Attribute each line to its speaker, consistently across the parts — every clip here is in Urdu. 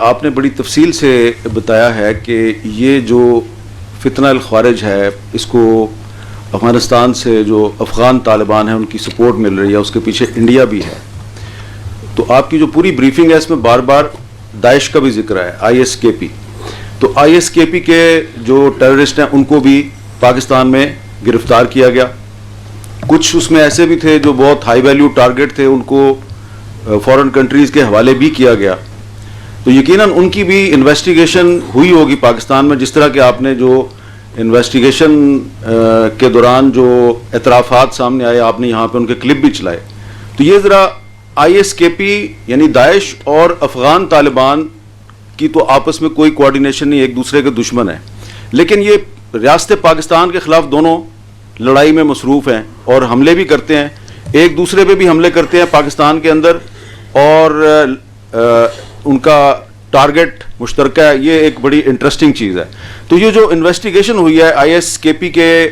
Speaker 1: آپ نے بڑی تفصیل سے بتایا ہے کہ یہ جو فتنہ الخوارج ہے اس کو افغانستان سے جو افغان طالبان ہیں ان کی سپورٹ مل رہی ہے، اس کے پیچھے انڈیا بھی ہے. تو آپ کی جو پوری بریفنگ ہے اس میں بار بار داعش کا بھی ذکر ہے، آئی ایس کے پی. تو آئی ایس کے پی کے جو ٹیررسٹ ہیں ان کو بھی پاکستان میں گرفتار کیا گیا. کچھ اس میں ایسے بھی تھے جو بہت ہائی ویلیو ٹارگٹ تھے، ان کو فورن کنٹریز کے حوالے بھی کیا گیا. تو یقیناً ان کی بھی انویسٹیگیشن ہوئی ہوگی پاکستان میں، جس طرح کہ آپ نے جو انویسٹیگیشن کے دوران جو اعترافات سامنے آئے، آپ نے یہاں پہ ان کے کلپ بھی چلائے. تو یہ ذرا آئی ایس کے پی یعنی داعش اور افغان طالبان کی تو آپس میں کوئی کوارڈینیشن نہیں، ایک دوسرے کے دشمن ہیں، لیکن یہ ریاست پاکستان کے خلاف دونوں لڑائی میں مصروف ہیں اور حملے بھی کرتے ہیں، ایک دوسرے پہ بھی حملے کرتے ہیں پاکستان کے اندر، اور ان کا ٹارگٹ مشترکہ ہے. یہ ایک بڑی انٹرسٹنگ چیز ہے. تو یہ جو انویسٹیگیشن ہوئی ہے آئی ایس کے پی کے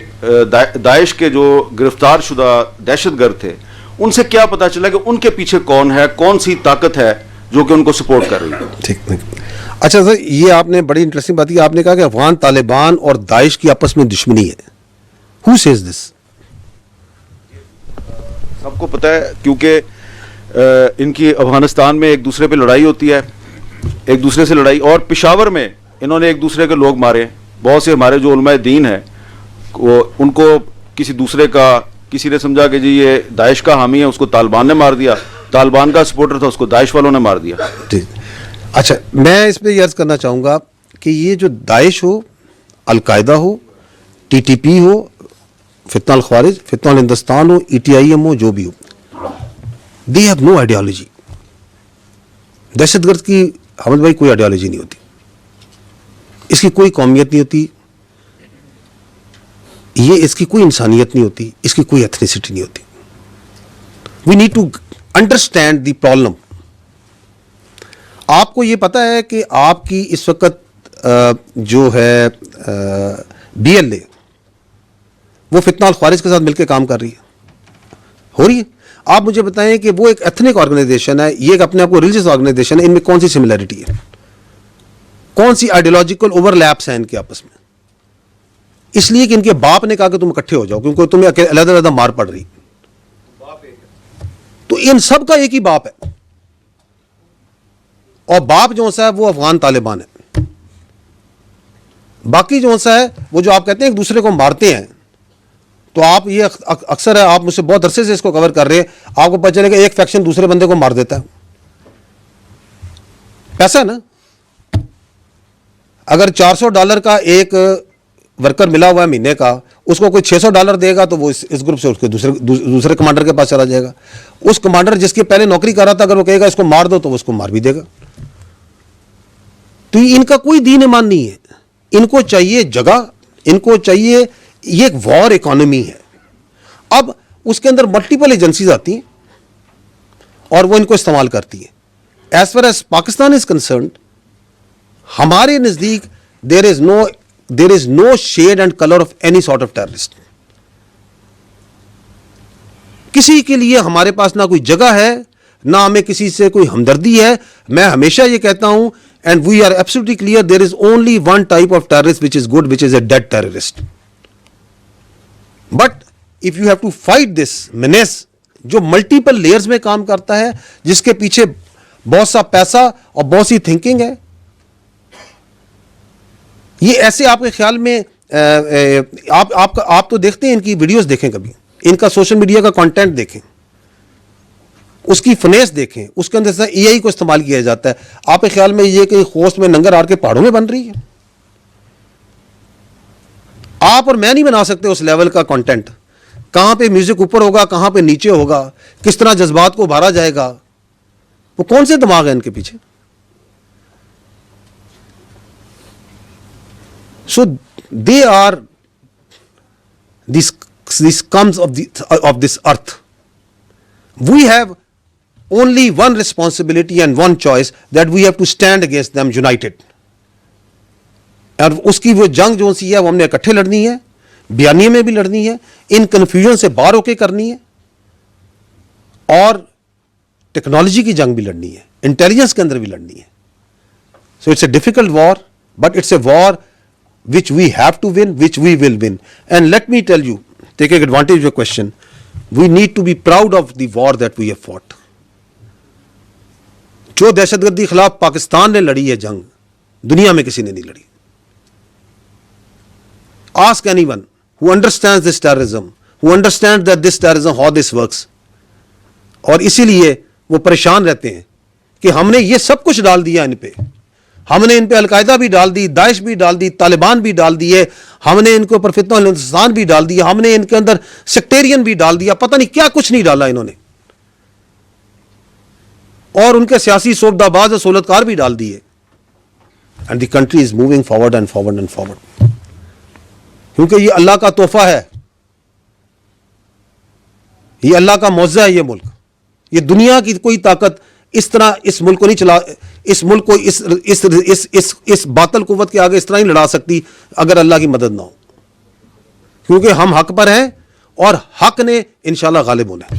Speaker 1: داعش کے جو گرفتار شدہ دہشت گرد تھے، ان سے کیا پتا چلا کہ ان کے پیچھے کون ہے، کون سی طاقت ہے جو کہ ان کو سپورٹ کر رہی ہے؟
Speaker 2: ٹھیک. اچھا سر، یہ آپ نے بڑی انٹرسٹنگ بات کی. آپ نے کہا کہ افغان طالبان اور داعش کی آپس میں دشمنی ہے. Who says this?
Speaker 1: سب کو پتہ ہے، کیونکہ ان کی افغانستان میں ایک دوسرے پہ لڑائی ہوتی ہے، ایک دوسرے سے لڑائی، اور پشاور میں انہوں نے ایک دوسرے کے لوگ مارے. بہت سے ہمارے جو علماء دین ہیں ان کو کسی دوسرے کا، کسی نے سمجھا کہ جی یہ داعش کا حامی ہے، اس کو طالبان نے مار دیا، طالبان کا سپورٹر تھا، اس کو داعش والوں نے مار دیا.
Speaker 2: اچھا، میں اس پہ یہ عرض کرنا چاہوں گا کہ یہ جو داعش ہو، القاعدہ ہو، ٹی ٹی پی ہو، فتنہ الخوارج، فتنہ الہندوستان ہو، ای ٹی آئی ایم ہو، جو بھی ہو، دے ہیو نو آئیڈیالوجی. دہشت گرد کی حمد بھائی کوئی آئیڈیالوجی نہیں ہوتی، اس کی کوئی قومیت نہیں ہوتی، یہ اس کی کوئی انسانیت نہیں ہوتی، اس کی کوئی ایتھنیسٹی نہیں ہوتی. We need to understand the problem. آپ کو یہ پتا ہے کہ آپ کی اس وقت جو ہے بی ایل اے وہ فتنہ الخوارج کے ساتھ مل کے کام کر رہی ہے، ہو رہی ہے. آپ مجھے بتائیں کہ وہ ایک ایتھنک آرگنائزیشن ہے، یہ ایک اپنے آپ کو ریلیجیس آرگنائزیشن ہے، ان میں کون سی سملیرٹی ہے، کون سی آئیڈیالوجیکل اوور لیپس ہیں ان کے آپس میں؟ اس لیے کہ ان کے باپ نے کہا کہ تم اکٹھے ہو جاؤ کیونکہ تمہیں علیحدہ علیحدہ مار پڑ رہی. تو ان سب کا ایک ہی باپ ہے، اور باپ جو سا ہے وہ افغان طالبان ہے. باقی جو سا ہے وہ جو آپ کہتے ہیں ایک دوسرے کو مارتے ہیں، تو آپ یہ اکثر ہے، آپ مجھ سے بہت عرصے سے اس کو کور کر رہے ہیں، آپ کو پتہ چلے کہ ایک فیکشن دوسرے بندے کو مار دیتا ہے. پیسہ نا، اگر $400 کا ایک ورکر ملا ہوا ہے مہینے کا، اس کو کوئی $600 دے گا تو وہ اس گروپ سے اس کے دوسرے کمانڈر کے پاس چلا جائے گا. اس کمانڈر جس کی پہلے نوکری کر رہا تھا اگر وہ کہے گا اس کو مار دو تو وہ اس کو مار بھی دے گا. تو ان کا کوئی دین ایمان نہیں ہے، ان کو چاہیے جگہ، ان کو چاہیے، یہ ایک وار اکانومی ہے. اب اس کے اندر ملٹیپل ایجنسیز آتی ہیں اور وہ ان کو استعمال کرتی ہیں. As far as Pakistan is concerned, ہمارے نزدیک there is no shade and color of any sort of terrorist. کسی کے لیے ہمارے پاس نہ کوئی جگہ ہے، نہ ہمیں کسی سے کوئی ہمدردی ہے. میں ہمیشہ یہ کہتا ہوں and we are absolutely clear, there is only one type of terrorist which is good, which is a dead terrorist. But if you have to fight this menace جو ملٹیپل لیئرز میں کام کرتا ہے، جس کے پیچھے بہت سا پیسہ اور بہت سی تھنکنگ ہے، یہ ایسے آپ کے خیال میں آپ تو دیکھتے ہیں ان کی ویڈیوز دیکھیں، کبھی ان کا سوشل میڈیا کا کانٹینٹ دیکھیں، اس کی فنیس دیکھیں، اس کے اندر اے آئی کو استعمال کیا جاتا ہے. آپ کے خیال میں یہ کہ خوست میں ننگر آر کے پہاڑوں میں بن رہی ہے؟ آپ اور میں نہیں بنا سکتے اس لیول کا کانٹینٹ. کہاں پہ میوزک اوپر ہوگا، کہاں پہ نیچے ہوگا، کس طرح جذبات کو ابھارا جائے گا، وہ کون سے دماغ ہیں ان کے پیچھے؟ So they are these scums of this earth. We have only one responsibility and one choice, that we have to stand against them united. اور اس کی وہ جنگ جو سی ہے وہ ہم نے اکٹھے لڑنی ہے، بیانیے میں بھی لڑنی ہے، ان کنفیوژن سے باہر ہو کے کرنی ہے، اور ٹیکنالوجی کی جنگ بھی لڑنی ہے، انٹیلیجنس کے اندر بھی لڑنی ہے. So it's a difficult war, but it's a war which we have to win, which we will win. And let me tell you, taking advantage of your question, we need to be proud of the war that we have fought. جو دہشتگردی خلاف پاکستان نے لڑی ہے جنگ, دنیا میں کسی نے نہیں لڑی. Ask anyone who understands this terrorism, who understands that this terrorism, how this works. اور اسی لیے وہ پریشان رہتے ہیں کہ ہم نے یہ سب کچھ ڈال دیا ان پہ. ہم نے ان پہ القاعدہ بھی ڈال دی, داعش بھی ڈال دی, طالبان بھی ڈال دیے, ہم نے ان کے اوپر فتنہ ہندوستان بھی ڈال دیا, ہم نے ان کے اندر سیکٹیرین بھی ڈال دیا, پتہ نہیں کیا کچھ نہیں ڈالا انہوں نے, اور ان کے سیاسی صوبہ باز سہولتکار بھی ڈال دیے. And the country is moving forward and forward and forward, کیونکہ یہ اللہ کا تحفہ ہے, یہ اللہ کا معجزہ ہے. یہ ملک, یہ دنیا کی کوئی طاقت اس طرح اس ملک کو نہیں چلا, اس ملک کو اس باطل قوت کے آگے اس طرح نہیں لڑا سکتی اگر اللہ کی مدد نہ ہو, کیونکہ ہم حق پر ہیں اور حق نے انشاءاللہ غالب ہونا ہے,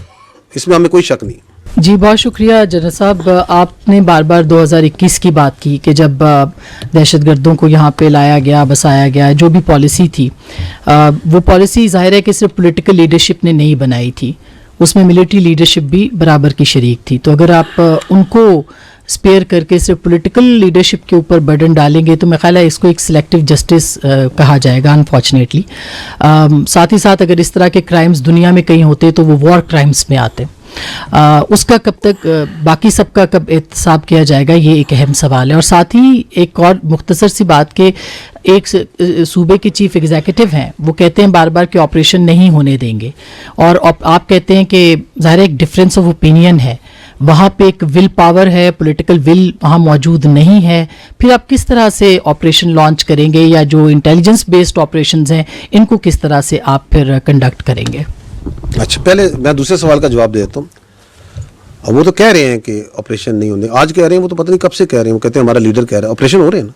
Speaker 2: اس میں ہمیں کوئی شک نہیں.
Speaker 3: جی بہت شکریہ جنرل صاحب. آپ نے بار بار 2021 کی بات کی کہ جب دہشت گردوں کو یہاں پہ لایا گیا, بسایا گیا, جو بھی پالیسی تھی, وہ پالیسی ظاہر ہے کہ صرف پولیٹیکل لیڈرشپ نے نہیں بنائی تھی, اس میں ملٹری لیڈرشپ بھی برابر کی شریک تھی. تو اگر آپ ان کو اسپیئر کر کے صرف پولیٹیکل لیڈرشپ کے اوپر برڈن ڈالیں گے تو میرا خیال ہے اس کو ایک سلیکٹو جسٹس کہا جائے گا انفارچونیٹلی. ساتھ ہی ساتھ اگر اس طرح کے کرائمز دنیا میں کہیں ہوتے تو وہ وار کرائمز میں آتے. اس کا کب تک باقی سب کا کب احتساب کیا جائے گا, یہ ایک اہم سوال ہے. اور ساتھ ہی ایک اور مختصر سی بات کہ ایک صوبے کے چیف ایگزیکٹو ہیں, وہ کہتے ہیں بار بار کہ آپریشن نہیں ہونے دیں گے, اور آپ کہتے ہیں کہ ظاہر ایک ڈفرینس آف اوپینین ہے, وہاں پہ ایک ول پاور ہے, پولیٹیکل ول وہاں موجود نہیں ہے. پھر آپ کس طرح سے آپریشن لانچ کریں گے, یا جو انٹیلیجنس بیسڈ آپریشنز ہیں ان کو کس طرح سے آپ پھر کنڈکٹ کریں گے؟
Speaker 2: اچھا, پہلے میں دوسرے سوال کا جواب دے دیتا ہوں. اب وہ تو کہہ رہے ہیں کہ آپریشن نہیں ہونے, آج کہہ رہے ہیں, وہ تو پتہ نہیں کب سے کہہ رہے ہیں. وہ کہتے ہیں ہمارا لیڈر کہہ رہا ہے. آپریشن ہو رہے ہیں نا,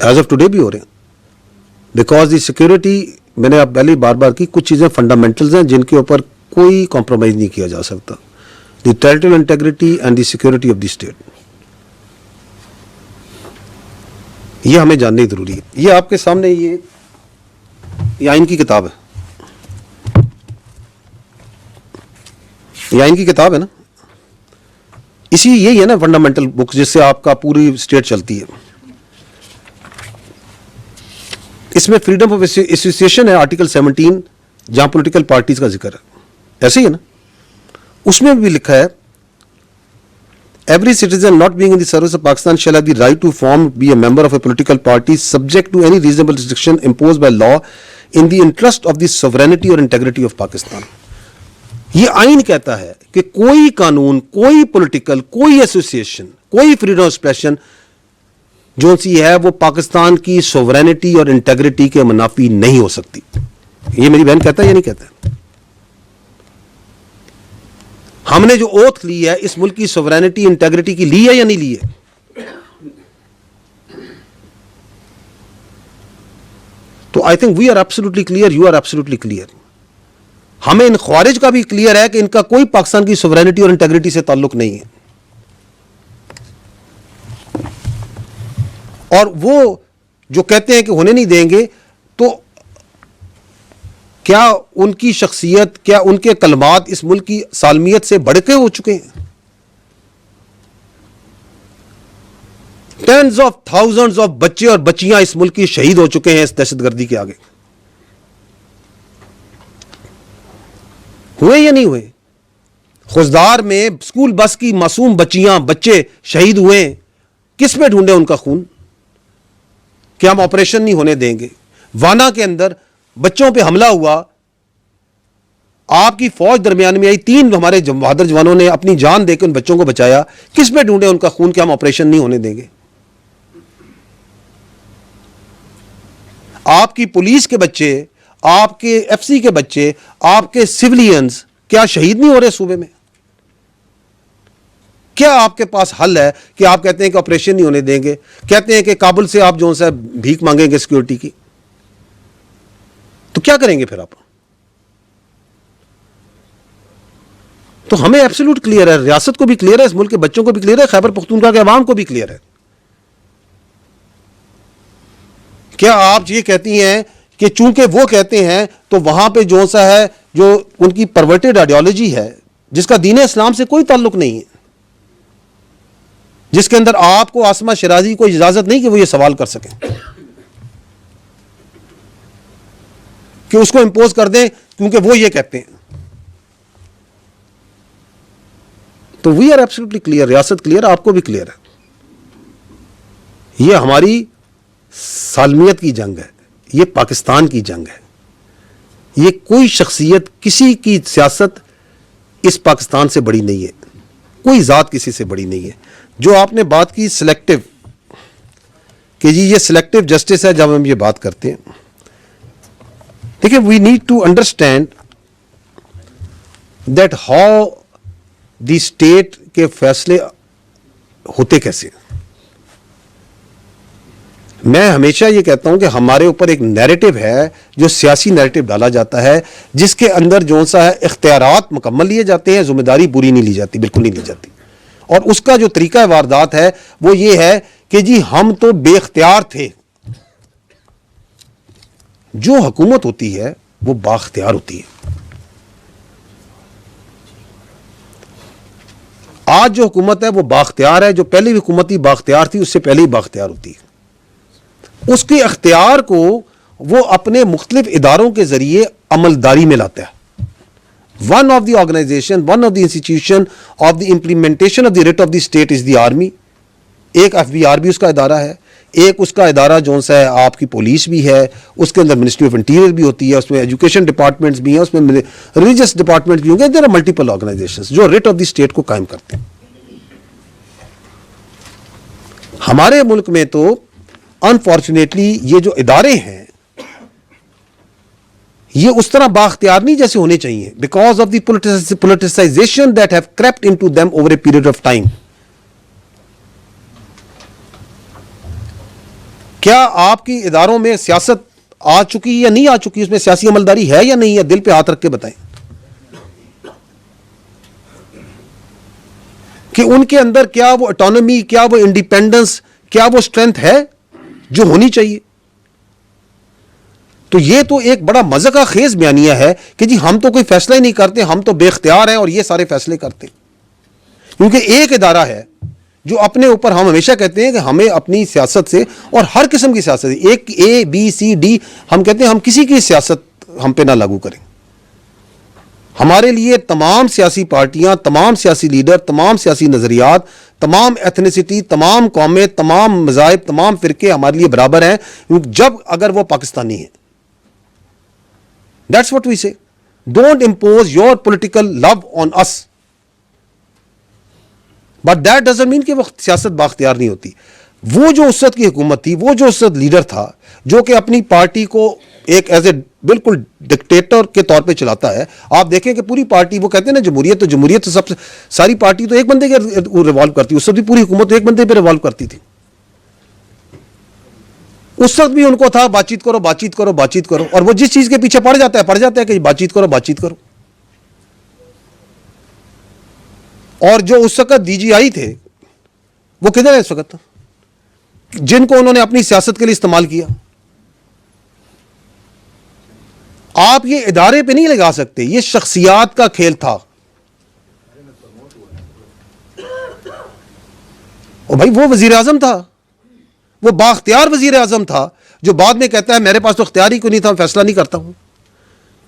Speaker 2: ایز آف ٹوڈے بھی ہو رہے ہیں, بیکاز دی سیکورٹی, میں نے اب پہلے بار بار کی, کچھ چیزیں فنڈامنٹلز ہیں جن کے اوپر کوئی کمپرومائز نہیں کیا جا سکتا. The territorial integrity and the security of the state, یہ ہمیں جاننا ضروری ہے. یہ آپ کے سامنے یہ آئین کی کتاب ہے, یہ آئین کی کتاب ہے نا, اسی یہی ہے نا فنڈامنٹل بک جس سے آپ کا پوری اسٹیٹ چلتی ہے. اس میں فریڈم آف ایسوسیشن ہے آرٹیکل 17, جہاں پولیٹیکل پارٹیز کا ذکر ہے, ایسے ہی ہے نا. اس میں بھی لکھا ہے every citizen not being in the service of Pakistan shall have the right to form be a member of a political party subject to any reasonable restriction impose by law in the interest of the sovereignty اور انٹیگریٹی آف پاکستان. یہ آئین کہتا ہے کہ کوئی قانون, کوئی پولیٹیکل, کوئی ایسوسیشن, کوئی فریڈم آف ایکسپریشن جو سی ہے وہ پاکستان کی سوورینٹی اور انٹیگریٹی کے منافی نہیں ہو سکتی. یہ میری بہن کہتا ہے یا نہیں کہتا ہے؟ ہم نے جو اوتھ لی ہے اس ملک کی سوورینٹی انٹیگریٹی کی لی ہے یا نہیں لی ہے؟ تو I think we are absolutely clear, you are absolutely clear. ہمیں ان خوارج کا بھی کلیئر ہے کہ ان کا کوئی پاکستان کی سوورینٹی اور انٹیگریٹی سے تعلق نہیں ہے. اور وہ جو کہتے ہیں کہ ہونے نہیں دیں گے, تو کیا ان کی شخصیت, کیا ان کے کلمات اس ملک کی سالمیت سے بڑھ کے ہو چکے ہیں؟ ٹینز آف تھاؤزنڈز آف بچے اور بچیاں اس ملک کی شہید ہو چکے ہیں اس دہشت گردی کے آگے. ہوئے یا نہیں ہوئے؟ خوزدار میں اسکول بس کی معصوم بچیاں, بچے شہید ہوئے ہیں. کس میں ڈھونڈے ان کا خون کہ ہم آپریشن نہیں ہونے دیں گے؟ وانا کے اندر بچوں پہ حملہ ہوا, آپ کی فوج درمیان میں آئی, 3 ہمارے بہادر جوانوں نے اپنی جان دے کے ان بچوں کو بچایا. کس میں ڈھونڈے ان کا خون کہ ہم آپریشن نہیں ہونے دیں گے؟ آپ کی پولیس کے بچے, آپ کے ایف سی کے بچے, آپ کے سیولینز کیا شہید نہیں ہو رہے صوبے میں؟ کیا آپ کے پاس حل ہے کہ آپ کہتے ہیں کہ آپریشن نہیں ہونے دیں گے, کہتے ہیں کہ کابل سے آپ جو ہے بھیک مانگیں گے سیکورٹی کی؟ تو کیا کریں گے پھر آپ؟ تو ہمیں ایبسولوٹ کلیئر ہے, ریاست کو بھی کلیئر ہے, اس ملک کے بچوں کو بھی کلیئر ہے, خیبر پختونخوا کے عوام کو بھی کلیئر ہے. کیا آپ یہ کہتی ہیں کہ چونکہ وہ کہتے ہیں تو وہاں پہ جو سا ہے, جو ان کی پرورٹڈ آئیڈیالوجی ہے جس کا دین اسلام سے کوئی تعلق نہیں ہے, جس کے اندر آپ کو عاصمہ شیرازی کو اجازت نہیں کہ وہ یہ سوال کر سکیں, کہ اس کو امپوز کر دیں کیونکہ وہ یہ کہتے ہیں. تو وی آر ایبسولوٹلی کلیئر, ریاست کلیئر, آپ کو بھی کلیئر ہے. یہ ہماری سالمیت کی جنگ ہے, یہ پاکستان کی جنگ ہے. یہ کوئی شخصیت, کسی کی سیاست اس پاکستان سے بڑی نہیں ہے, کوئی ذات کسی سے بڑی نہیں ہے. جو آپ نے بات کی سلیکٹو, کہ جی یہ سلیکٹو جسٹس ہے, جب ہم یہ بات کرتے ہیں, دیکھیں we need to understand that how the state کے فیصلے ہوتے کیسے. میں ہمیشہ یہ کہتا ہوں کہ ہمارے اوپر ایک نیریٹو ہے جو سیاسی نیریٹو ڈالا جاتا ہے, جس کے اندر جو سا ہے اختیارات مکمل لیے جاتے ہیں, ذمہ داری پوری نہیں لی جاتی, بالکل نہیں لی جاتی. اور اس کا جو طریقہ واردات ہے وہ یہ ہے کہ جی ہم تو بے اختیار تھے. جو حکومت ہوتی ہے وہ بااختیار ہوتی ہے. آج جو حکومت ہے وہ بااختیار ہے, جو پہلی حکومت ہی بااختیار تھی اس سے پہلے ہی بااختیار ہوتی ہے. اس کے اختیار کو وہ اپنے مختلف اداروں کے ذریعے عملداری میں لاتا ہے. One of the organisation, one of the institution of the implementation of the writ of the state is the army. ایک FBR بھی اس کا ادارہ ہے, ایک اس کا ادارہ جو سا ہے آپ کی پولیس بھی ہے, اس کے اندر منسٹری آف انٹیریئر بھی ہوتی ہے, اس میں ایجوکیشن ڈپارٹمنٹس بھی ہیں, اس میں ریلیجس ڈپارٹمنٹ بھی ہوں گے. دیر آر ملٹیپل آرگنائزیشنز جو ریٹ آف دی اسٹیٹ کو قائم کرتے ہیں. ہمارے ملک میں تو انفارچونیٹلی یہ جو ادارے ہیں یہ اس طرح بااختیار نہیں جیسے ہونے چاہیے, because of the politicisation that have crept into them over a period of time. کیا آپ کی اداروں میں سیاست آ چکی یا نہیں آ چکی, اس میں سیاسی عملداری ہے یا نہیں ہے, دل پہ ہاتھ رکھ کے بتائیں کہ ان کے اندر کیا وہ اٹانومی, کیا وہ انڈیپینڈنس, کیا وہ اسٹرینتھ ہے جو ہونی چاہیے. تو یہ تو ایک بڑا مذاق خیز بیانیہ ہے کہ جی ہم تو کوئی فیصلہ ہی نہیں کرتے, ہم تو بے اختیار ہیں اور یہ سارے فیصلے کرتے ہیں. کیونکہ ایک ادارہ ہے جو اپنے اوپر, ہم ہمیشہ کہتے ہیں کہ ہمیں اپنی سیاست سے, اور ہر قسم کی سیاست, ایک ABCD, ہم کہتے ہیں ہم کسی کی سیاست ہم پہ نہ لاگو کریں. ہمارے لیے تمام سیاسی پارٹیاں, تمام سیاسی لیڈر, تمام سیاسی نظریات, تمام ایتھنیسٹی, تمام قومیں, تمام مذاہب, تمام فرقے ہمارے لیے برابر ہیں, جب اگر وہ پاکستانی ہیں. That's what we say. Don't impose your political love on us. But that doesn't mean کہ وہ سیاست بااختیار نہیں ہوتی. وہ جو اس وقت کی حکومت تھی, وہ جو اس وقت لیڈر تھا جو کہ اپنی پارٹی کو ایک ایز اے بالکل ڈکٹیٹر کے طور پہ چلاتا ہے. آپ دیکھیں کہ پوری پارٹی, وہ کہتے ہیں نا جمہوریت تو سب سے, ساری پارٹی تو ایک بندے کے ریوالو کرتی, اس وقت بھی پوری حکومت ایک بندے پہ ریوالو کرتی تھی. اس وقت بھی ان کو تھا بات چیت کرو, بات چیت کرو, بات چیت کرو, اور وہ جس چیز کے پیچھے پڑ جاتا ہے کہ بات چیت کرو, بات چیت کرو. اور جو اس وقت DGI تھے وہ کدھر ہے اس وقت, جن کو انہوں نے اپنی سیاست کے لیے استعمال کیا. آپ یہ ادارے پہ نہیں لگا سکتے, یہ شخصیات کا کھیل تھا. اور بھائی وہ وزیر اعظم تھا, وہ بااختیار وزیر اعظم تھا, جو بعد میں کہتا ہے میرے پاس تو اختیار ہی کوئی نہیں تھا, فیصلہ نہیں کرتا ہوں.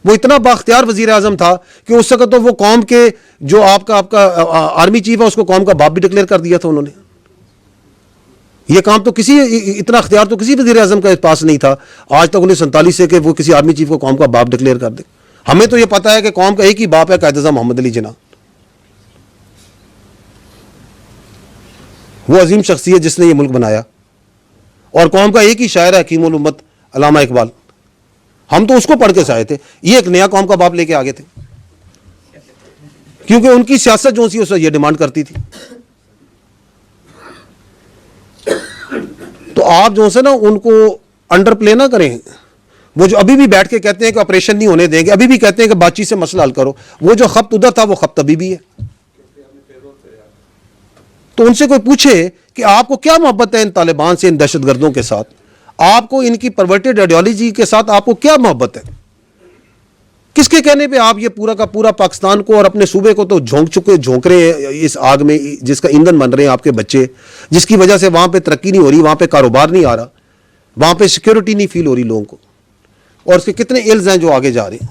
Speaker 2: وہ اتنا بااختیار وزیر اعظم تھا کہ اس وقت تو وہ قوم کے جو آپ کا آرمی چیف ہے اس کو قوم کا باپ بھی ڈکلیئر کر دیا تھا انہوں نے. یہ کام تو اتنا اختیار تو کسی وزیر اعظم کے پاس نہیں تھا آج تک 1947 سے کہ وہ کسی آرمی چیف کو قوم کا باپ ڈکلیئر کر دے. ہمیں تو یہ پتا ہے کہ قوم کا ایک ہی باپ ہے, قائد اعظم محمد علی جناح, وہ عظیم شخصیت جس نے یہ ملک بنایا, اور قوم کا ایک ہی شاعر ہے حکیم الامت علامہ اقبال. ہم تو اس کو پڑھ کے سے آئے تھے, یہ ایک نیا قوم کا باپ لے کے آگے تھے, کیونکہ ان کی سیاست جو سی اس یہ ڈیمانڈ کرتی تھی. تو آپ جو ہے نا ان کو انڈر پلے نہ کریں, وہ جو ابھی بھی بیٹھ کے کہتے ہیں کہ آپریشن نہیں ہونے دیں گے, ابھی بھی کہتے ہیں کہ بات چیت سے مسئلہ حل کرو, وہ جو خبط ادھر تھا وہ خبط ابھی بھی ہے. تو ان سے کوئی پوچھے کہ آپ کو کیا محبت ہے ان طالبان سے, ان دہشت گردوں کے ساتھ, آپ کو ان کی پرورٹڈ آئیڈیالوجی کے ساتھ آپ کو کیا محبت ہے؟ کس کے کہنے پہ آپ یہ پورا کا پورا پاکستان کو اور اپنے صوبے کو تو جھونک رہے ہیں اس آگ میں, جس کا ایندھن بن رہے ہیں آپ کے بچے, جس کی وجہ سے وہاں پہ ترقی نہیں ہو رہی, وہاں پہ کاروبار نہیں آ رہا, وہاں پہ سیکیورٹی نہیں فیل ہو رہی لوگوں کو, اور اس کے کتنے ایلز ہیں جو آگے جا رہے ہیں.